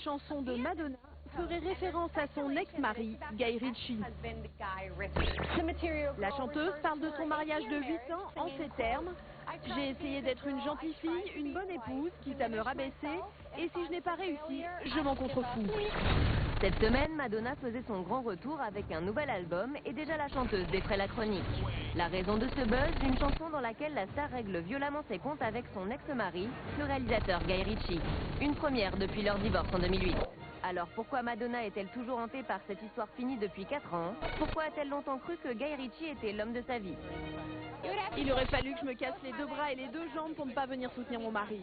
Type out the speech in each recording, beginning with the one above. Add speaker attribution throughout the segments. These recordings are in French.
Speaker 1: chanson de Madonna ferait référence à son ex-mari, Guy Ritchie. La chanteuse parle de son mariage de 8 ans en ces termes. J'ai essayé d'être une gentille fille, une bonne épouse, quitte à me rabaisser, et si je n'ai pas réussi, je m'en contrefous.
Speaker 2: Cette semaine, Madonna faisait son grand retour avec un nouvel album et déjà la chanteuse défrait la chronique. La raison de ce buzz, une chanson dans laquelle la star règle violemment ses comptes avec son ex-mari, le réalisateur Guy Ritchie. Une première depuis leur divorce en 2008. Alors pourquoi Madonna est-elle toujours hantée par cette histoire finie depuis 4 ans? Pourquoi a-t-elle longtemps cru que Guy Ritchie était l'homme de sa vie?
Speaker 1: Il aurait fallu que je me casse les 2 bras et les 2 jambes pour ne pas venir soutenir mon mari.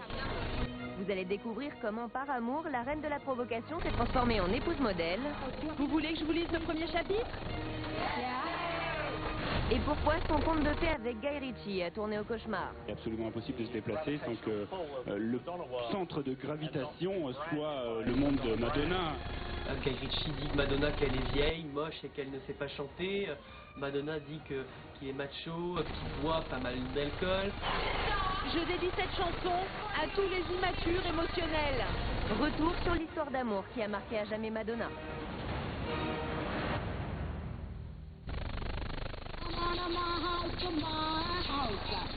Speaker 2: Vous allez découvrir comment, par amour, la reine de la provocation s'est transformée en épouse modèle.
Speaker 1: Vous voulez que je vous lise le premier chapitre?
Speaker 2: Et pourquoi son conte de fées avec Guy Ritchie a tourné au cauchemar?
Speaker 3: C'est absolument impossible de se déplacer sans que le centre de gravitation soit le monde de Madonna.
Speaker 4: Guy Ritchie dit que Madonna qu'elle est vieille, moche et qu'elle ne sait pas chanter. Madonna dit qu'il est macho, qu'il boit pas mal d'alcool.
Speaker 1: Je dédie cette chanson à tous les immatures émotionnels.
Speaker 2: Retour sur l'histoire d'amour qui a marqué à jamais Madonna.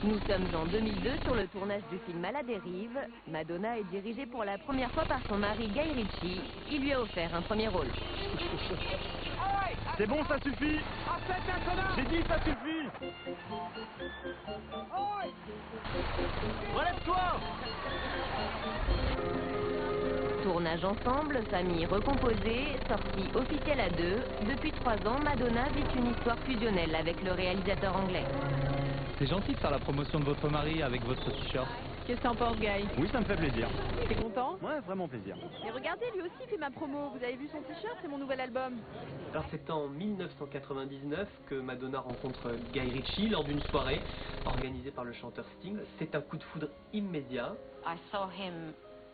Speaker 2: Nous sommes en 2002 sur le tournage du film À la dérive. Madonna est dirigée pour la première fois par son mari Guy Ritchie. Il lui a offert un premier rôle.
Speaker 5: C'est bon, ça suffit. J'ai dit ça suffit. Relève-toi.
Speaker 2: Tournage ensemble, famille recomposée, sortie officielle à 2. Depuis 3 ans, Madonna vit une histoire fusionnelle avec le réalisateur anglais.
Speaker 6: C'est gentil de faire la promotion de votre mari avec votre t-shirt.
Speaker 1: Qu'est-ce que t'en penses, Guy?
Speaker 5: Oui, ça me fait plaisir.
Speaker 1: T'es content?
Speaker 5: Ouais, vraiment plaisir.
Speaker 1: Et regardez, lui aussi fait ma promo. Vous avez vu son t-shirt? C'est mon nouvel album.
Speaker 4: Alors c'est en 1999 que Madonna rencontre Guy Ritchie lors d'une soirée organisée par le chanteur Sting. C'est un coup de foudre immédiat.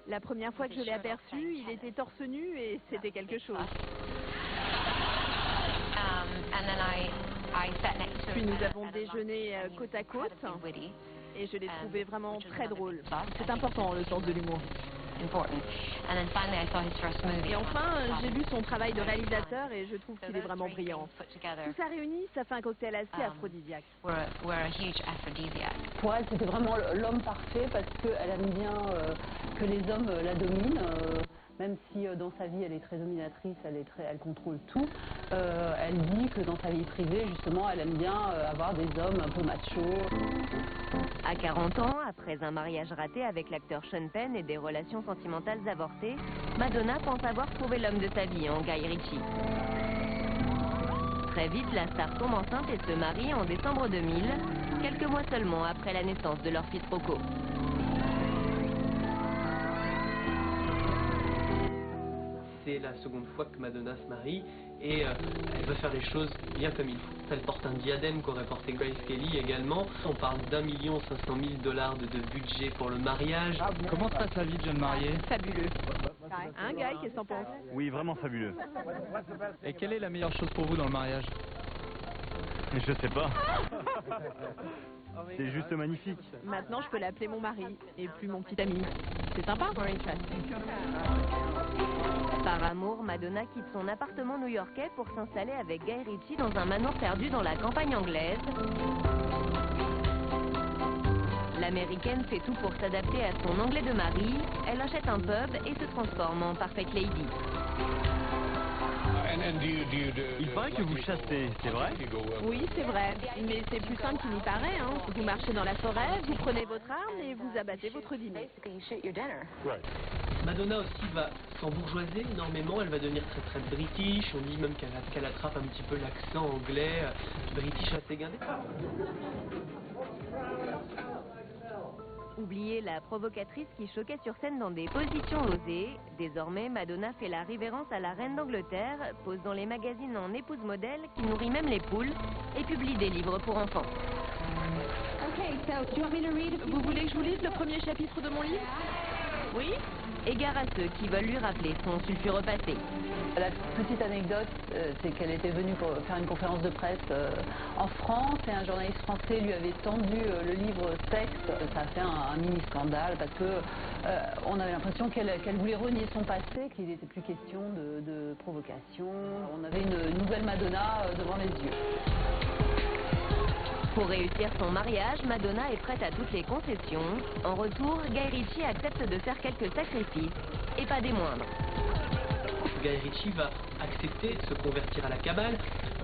Speaker 1: La première fois que je l'ai aperçu, il était torse nu et c'était quelque chose. Puis nous avons déjeuné côte à côte et je l'ai trouvé vraiment très drôle. C'est important, le sens de l'humour. Et enfin, j'ai vu son travail de réalisateur et je trouve qu'il est vraiment brillant. Tout ça réuni, ça fait un cocktail assez aphrodisiaque.
Speaker 7: Pour elle, c'était vraiment l'homme parfait parce qu'elle aime bien que les hommes la dominent. Même si dans sa vie elle est très dominatrice, elle contrôle tout, elle dit que dans sa vie privée, justement, elle aime bien avoir des hommes un peu machos.
Speaker 2: À 40 ans, après un mariage raté avec l'acteur Sean Penn et des relations sentimentales avortées, Madonna pense avoir trouvé l'homme de sa vie en Guy Ritchie. Très vite, la star tombe enceinte et se marie en décembre 2000, quelques mois seulement après la naissance de leur fils Rocco.
Speaker 4: C'est la seconde fois que Madonna se marie et elle veut faire les choses bien comme il faut. Elle porte un diadème qu'aurait porté Grace Kelly également. On parle d'1,5 million de budget pour le mariage.
Speaker 6: Comment se passe la vie de jeune marié?
Speaker 1: Fabuleux. Hein, Guy, qu'est-ce que t'en penses?
Speaker 5: Oui, vraiment fabuleux.
Speaker 6: Et quelle est la meilleure chose pour vous dans le mariage?
Speaker 5: Je sais pas. C'est juste magnifique.
Speaker 1: Maintenant, je peux l'appeler mon mari et plus mon petit ami. C'est sympa?
Speaker 2: Par amour, Madonna quitte son appartement new-yorkais pour s'installer avec Guy Ritchie dans un manoir perdu dans la campagne anglaise. L'américaine fait tout pour s'adapter à son anglais de mari. Elle achète un pub et se transforme en perfect lady.
Speaker 5: Il paraît que vous chassez, c'est vrai?
Speaker 1: Oui, c'est vrai. Mais c'est plus simple qu'il n'y paraît. Hein. Vous marchez dans la forêt, vous prenez votre arme et vous abattez votre dîner.
Speaker 4: Madonna aussi va s'embourgeoiser énormément, elle va devenir très très british, on dit même qu'elle attrape un petit peu l'accent anglais, british assez guindé.
Speaker 2: Oubliez la provocatrice qui choquait sur scène dans des positions osées. Désormais, Madonna fait la révérence à la reine d'Angleterre, pose dans les magazines en épouse modèle, qui nourrit même les poules, et publie des livres pour enfants.
Speaker 1: Vous voulez que je vous lise le premier chapitre de mon livre? Oui.
Speaker 2: Égare à ceux qui veulent lui rappeler son sulfureux passé.
Speaker 7: La petite anecdote, c'est qu'elle était venue pour faire une conférence de presse en France et un journaliste français lui avait tendu le livre texte. Ça a fait un mini scandale parce que on avait l'impression qu'elle voulait renier son passé, qu'il n'était plus question de provocation. On avait une nouvelle Madonna devant les yeux.
Speaker 2: Pour réussir son mariage, Madonna est prête à toutes les concessions. En retour, Guy Ritchie accepte de faire quelques sacrifices, et pas des moindres.
Speaker 4: Guy Ritchie va accepter de se convertir à la Kabbale,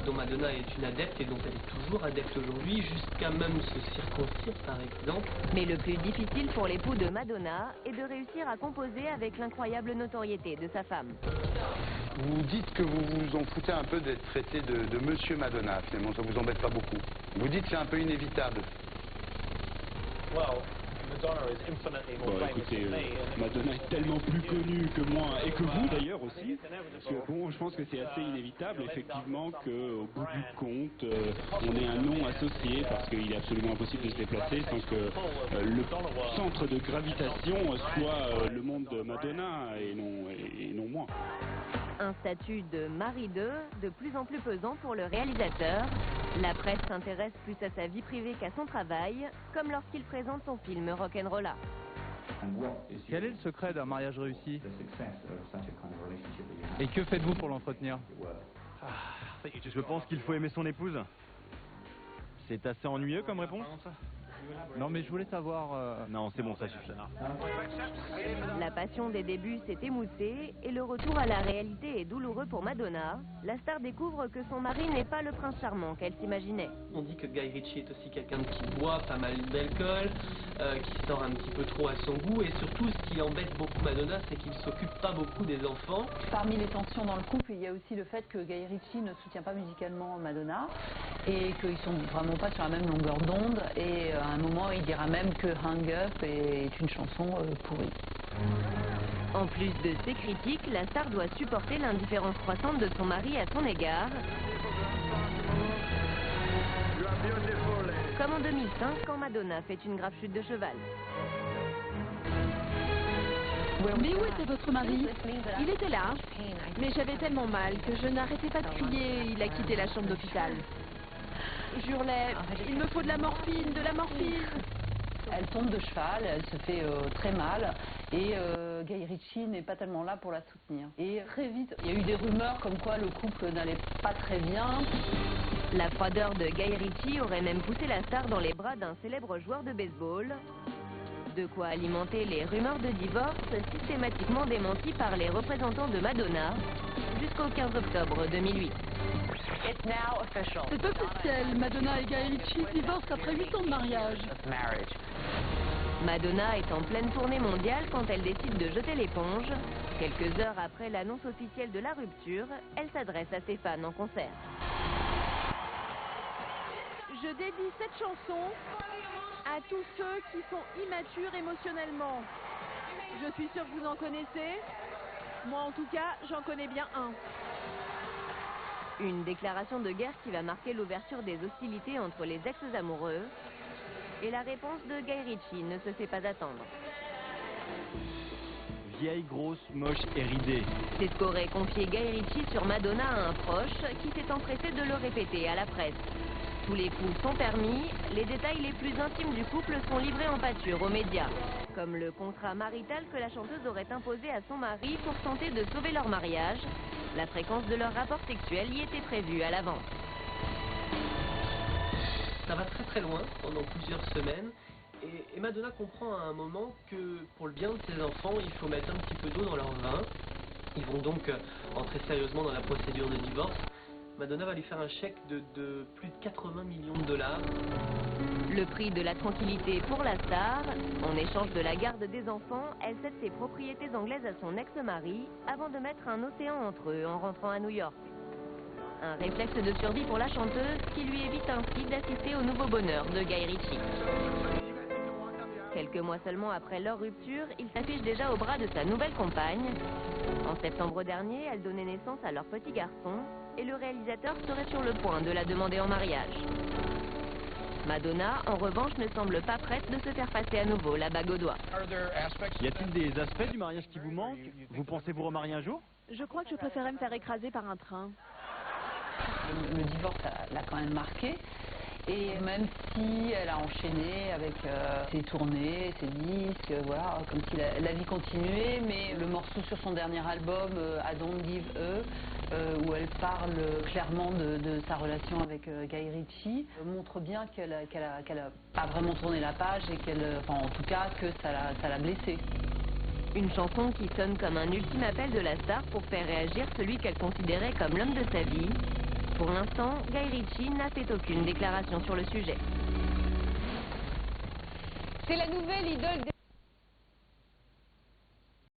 Speaker 4: dont Madonna est une adepte et dont elle est toujours adepte aujourd'hui, jusqu'à même se circoncire par exemple.
Speaker 2: Mais le plus difficile pour l'époux de Madonna est de réussir à composer avec l'incroyable notoriété de sa femme.
Speaker 8: Vous dites que vous vous en foutez un peu d'être traité de Monsieur Madonna, finalement, ça vous embête pas beaucoup. Vous dites que c'est un peu inévitable.
Speaker 3: Bon, écoutez, Madonna est tellement plus connue que moi et que vous d'ailleurs aussi. Que, bon, je pense que c'est assez inévitable, effectivement, qu'au bout du compte, on ait un nom associé parce qu'il est absolument impossible de se déplacer sans que le centre de gravitation soit le monde de Madonna et non moi.
Speaker 2: Un statut de mari de plus en plus pesant pour le réalisateur. La presse s'intéresse plus à sa vie privée qu'à son travail, comme lorsqu'il présente son film Rock'n'Rolla.
Speaker 6: Quel est le secret d'un mariage réussi? Et que faites-vous pour l'entretenir?
Speaker 5: Je pense qu'il faut aimer son épouse. C'est assez ennuyeux comme réponse.
Speaker 6: Non, mais je voulais savoir...
Speaker 5: Non, c'est bon, ça suffit.
Speaker 2: La passion des débuts s'est émoussée et le retour à la réalité est douloureux pour Madonna. La star découvre que son mari n'est pas le prince charmant qu'elle s'imaginait.
Speaker 4: On dit que Guy Ritchie est aussi quelqu'un qui boit pas mal d'alcool, qui sort un petit peu trop à son goût, et surtout ce qui embête beaucoup Madonna, c'est qu'il s'occupe pas beaucoup des enfants.
Speaker 7: Parmi les tensions dans le couple, il y a aussi le fait que Guy Ritchie ne soutient pas musicalement Madonna et qu'ils sont vraiment pas sur la même longueur d'onde, et à un moment il dira même que Hang Up est une chanson pourrie.
Speaker 2: En plus de ces critiques, la star doit supporter l'indifférence croissante de son mari à son égard. Comme en 2005, quand Madonna fait une grave chute de cheval.
Speaker 1: Mais où était votre mari? Il était là, mais j'avais tellement mal que je n'arrêtais pas de crier. Il a quitté la chambre d'hôpital. J'hurlais, il me faut de la morphine, de la morphine.
Speaker 7: Elle tombe de cheval, elle se fait très mal, et Guy Ritchie n'est pas tellement là pour la soutenir. Et très vite, il y a eu des rumeurs comme quoi le couple n'allait pas très bien.
Speaker 2: La froideur de Guy Ritchie aurait même poussé la star dans les bras d'un célèbre joueur de baseball. De quoi alimenter les rumeurs de divorce systématiquement démenties par les représentants de Madonna jusqu'au 15 octobre 2008.
Speaker 1: C'est officiel, Madonna et Guy Ritchie divorcent après 8 ans de mariage.
Speaker 2: Madonna est en pleine tournée mondiale quand elle décide de jeter l'éponge. Quelques heures après l'annonce officielle de la rupture, elle s'adresse à ses fans en concert.
Speaker 1: Je dédie cette chanson à tous ceux qui sont immatures émotionnellement. Je suis sûre que vous en connaissez. Moi en tout cas, j'en connais bien un.
Speaker 2: Une déclaration de guerre qui va marquer l'ouverture des hostilités entre les ex-amoureux. Et la réponse de Guy Ritchie ne se fait pas attendre.
Speaker 5: Vieille, grosse, moche et ridée.
Speaker 2: C'est ce qu'aurait confié Guy Ritchie sur Madonna à un proche qui s'est empressé de le répéter à la presse. Tous les coups sont permis, les détails les plus intimes du couple sont livrés en pâture aux médias. Comme le contrat marital que la chanteuse aurait imposé à son mari pour tenter de sauver leur mariage. La fréquence de leur rapport sexuel y était prévue à l'avance.
Speaker 4: Ça va très très loin pendant plusieurs semaines, et Madonna comprend à un moment que pour le bien de ses enfants, il faut mettre un petit peu d'eau dans leur vin. Ils vont donc entrer sérieusement dans la procédure de divorce. Madonna va lui faire un chèque de plus de 80 millions de dollars.
Speaker 2: Le prix de la tranquillité pour la star. En échange de la garde des enfants, elle cède ses propriétés anglaises à son ex-mari avant de mettre un océan entre eux en rentrant à New York. Un réflexe de survie pour la chanteuse qui lui évite ainsi d'assister au nouveau bonheur de Guy Ritchie. Quelques mois seulement après leur rupture, il s'affiche déjà au bras de sa nouvelle compagne. En septembre dernier, elle donnait naissance à leur petit garçon et le réalisateur serait sur le point de la demander en mariage. Madonna, en revanche, ne semble pas prête de se faire passer à nouveau la bague au doigt.
Speaker 5: Y a-t-il des aspects du mariage qui vous manquent? Vous pensez vous remarier un jour?
Speaker 1: Je crois que je préférais me faire écraser par un train.
Speaker 7: Le divorce l'a quand même marqué. Et même si elle a enchaîné avec ses tournées, ses disques, voilà, comme si la vie continuait, mais le morceau sur son dernier album, I Don't Give A, où elle parle clairement de sa relation avec Guy Ritchie, montre bien qu'elle a pas vraiment tourné la page et en tout cas que ça l'a blessée.
Speaker 2: Une chanson qui sonne comme un ultime appel de la star pour faire réagir celui qu'elle considérait comme l'homme de sa vie. Pour l'instant, Guy Ritchie n'a fait aucune déclaration sur le sujet.
Speaker 9: C'est la nouvelle idole